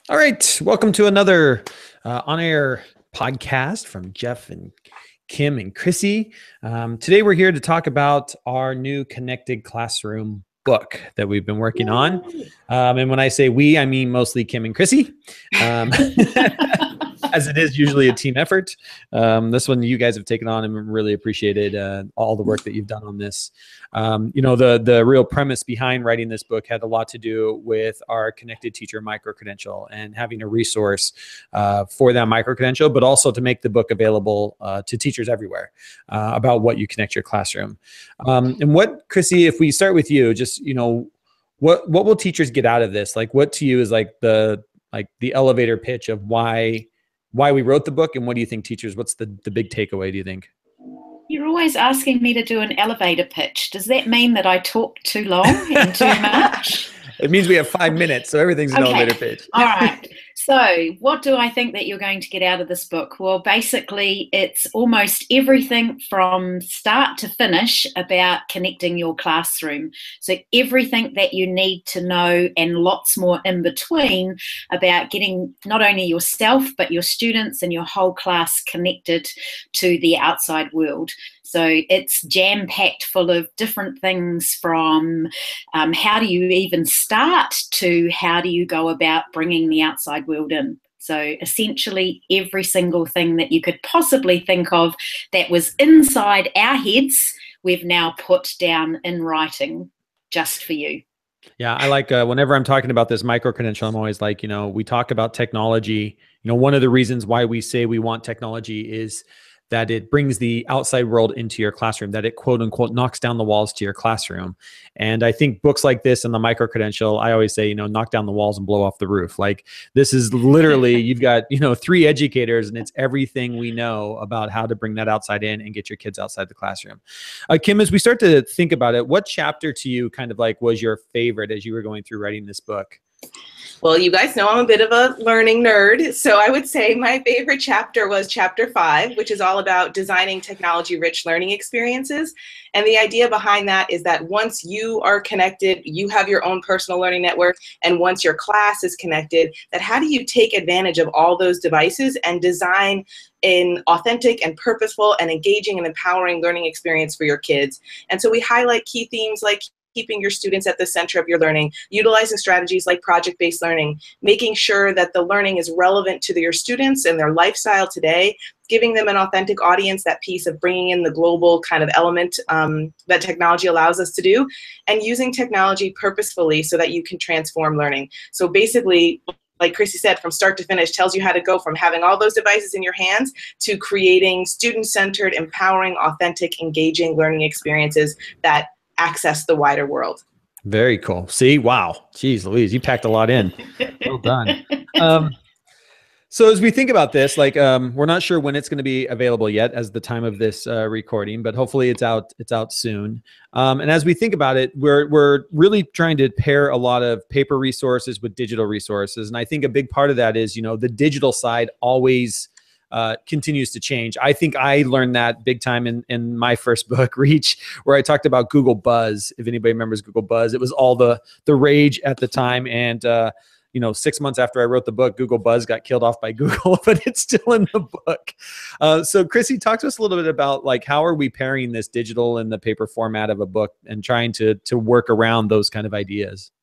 All right, welcome to another on-air podcast from Jeff and Kim and Chrissy. Today we're here to talk about our new Connected Classroom book that we've been working on. And when I say we, I mean mostly Kim and Chrissy, as it is usually a team effort. This one you guys have taken on and really appreciated all the work that you've done on this. The real premise behind writing this book had a lot to do with our Connected Teacher micro-credential and having a resource for that micro-credential, but also to make the book available to teachers everywhere about what you connect your classroom. And what, Chrissy, if we start with you, just, what will teachers get out of this? Like, what to you is like the elevator pitch of why we wrote the book, and what do you think teachers, what's the big takeaway, do you think? You're always asking me to do an elevator pitch. Does that mean that I talk too long and too much? It means we have 5 minutes, so everything's an elevator pitch. All right. So what do I think that you're going to get out of this book? Well, basically, it's almost everything from start to finish about connecting your classroom. So everything that you need to know and lots more in between about getting not only yourself, but your students and your whole class connected to the outside world. So it's jam-packed full of different things from how do you even start to how do you go about bringing the outside world in. So essentially every single thing that you could possibly think of that was inside our heads, we've now put down in writing just for you. Yeah, I like whenever I'm talking about this micro-credential, I'm always like, we talk about technology. One of the reasons why we say we want technology is that it brings the outside world into your classroom, that it quote unquote knocks down the walls to your classroom. And I think books like this and the micro-credential, I always say, knock down the walls and blow off the roof. Like, this is literally, you've got, 3 educators, and it's everything we know about how to bring that outside in and get your kids outside the classroom. Kim, as we start to think about it, what chapter to you kind of like was your favorite as you were going through writing this book? Well, you guys know I'm a bit of a learning nerd, so I would say my favorite chapter was chapter 5, which is all about designing technology-rich learning experiences. And the idea behind that is that once you are connected, you have your own personal learning network, and once your class is connected, that how do you take advantage of all those devices and design an authentic and purposeful and engaging and empowering learning experience for your kids. And so we highlight key themes like keeping your students at the center of your learning, utilizing strategies like project-based learning, making sure that the learning is relevant to your students and their lifestyle today, giving them an authentic audience, that piece of bringing in the global kind of element that technology allows us to do, and using technology purposefully so that you can transform learning. So basically, like Chrissy said, from start to finish, tells you how to go from having all those devices in your hands to creating student-centered, empowering, authentic, engaging learning experiences that access the wider world. Very cool. See, wow. Geez Louise, you packed a lot in. Well done. So as we think about this, like, we're not sure when it's going to be available yet as the time of this recording, but hopefully it's out soon. And as we think about it, we're really trying to pair a lot of paper resources with digital resources. And I think a big part of that is, the digital side always continues to change. I think I learned that big time in my first book, Reach, where I talked about Google Buzz. If anybody remembers Google Buzz, it was all the rage at the time. And 6 months after I wrote the book, Google Buzz got killed off by Google, but it's still in the book. So Chrissy, talk to us a little bit about, like, how are we pairing this digital and the paper format of a book and trying to work around those kind of ideas?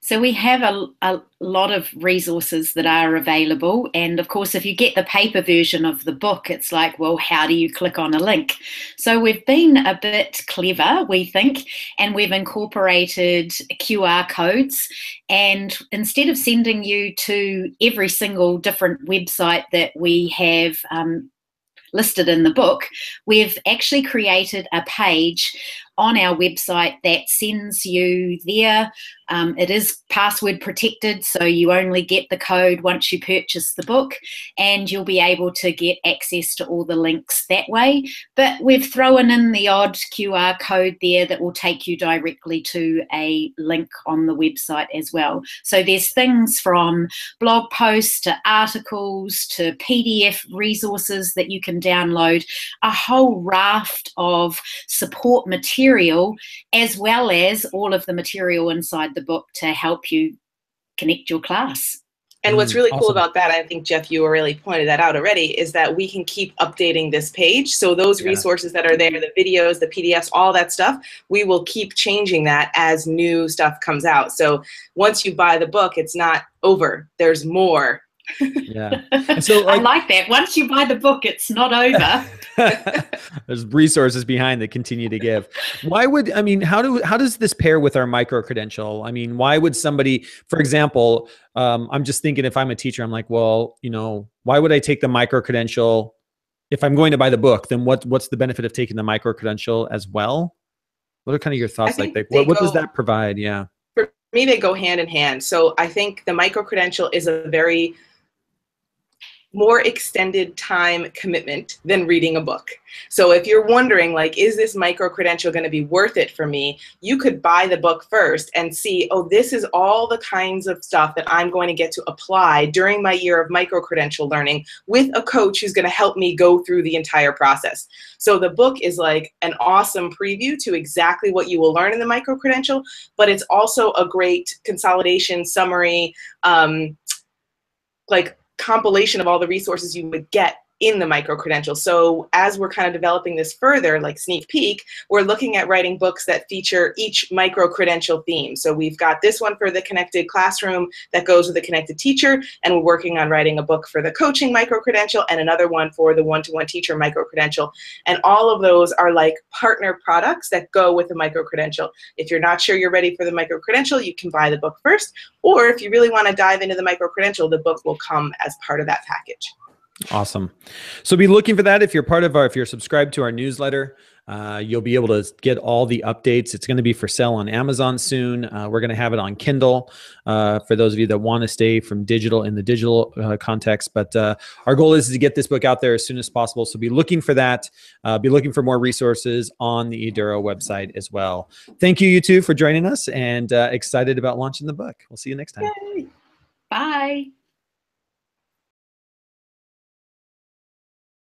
So we have a lot of resources that are available. And of course, if you get the paper version of the book, it's like, well, how do you click on a link? So we've been a bit clever, we think, and we've incorporated QR codes. And instead of sending you to every single different website that we have listed in the book, we've actually created a page on our website that sends you there. It is password protected, so you only get the code once you purchase the book, and you'll be able to get access to all the links that way. But we've thrown in the odd QR code there that will take you directly to a link on the website as well. So there's things from blog posts to articles to PDF resources that you can download, a whole raft of support material, as well as all of the material inside the book to help you connect your class. And what's really cool awesome. about that, I think, Jeff, you already pointed that out already, is that we can keep updating this page. So those resources that are there, the videos, the PDFs, all that stuff, we will keep changing that as new stuff comes out. So once you buy the book, it's not over. There's more. Yeah. And so, I like that. Once you buy the book, it's not over. there's resources behind that continue to give. Why would, I mean, how does this pair with our micro credential? I mean, why would somebody, for example, I'm just thinking if I'm a teacher, I'm like, well, you know, why would I take the micro credential? If I'm going to buy the book, then what's the benefit of taking the micro credential as well? What are kind of your thoughts? Like what does that provide? Yeah. For me, they go hand in hand. So I think the micro credential is a very more extended time commitment than reading a book. So if you're wondering, like, is this micro credential going to be worth it for me? You could buy the book first and see, oh, this is all the kinds of stuff that I'm going to get to apply during my year of micro credential learning with a coach who's going to help me go through the entire process. So the book is like an awesome preview to exactly what you will learn in the micro credential, but it's also a great consolidation summary, like compilation of all the resources you would get in the micro credential. So as we're kind of developing this further, like sneak peek, we're looking at writing books that feature each micro credential theme. So we've got this one for the connected classroom that goes with the connected teacher, and we're working on writing a book for the coaching micro credential and another one for the one-to-one teacher micro credential. And all of those are like partner products that go with the micro credential. If you're not sure you're ready for the micro credential, you can buy the book first. Or if you really want to dive into the micro credential, the book will come as part of that package. Awesome. So be looking for that. If you're subscribed to our newsletter, you'll be able to get all the updates. It's going to be for sale on Amazon soon. We're going to have it on Kindle for those of you that want to stay from digital in the digital context. But our goal is to get this book out there as soon as possible. So be looking for that. Be looking for more resources on the Eduro website as well. Thank you, you two, for joining us, and excited about launching the book. We'll see you next time. Yay. Bye.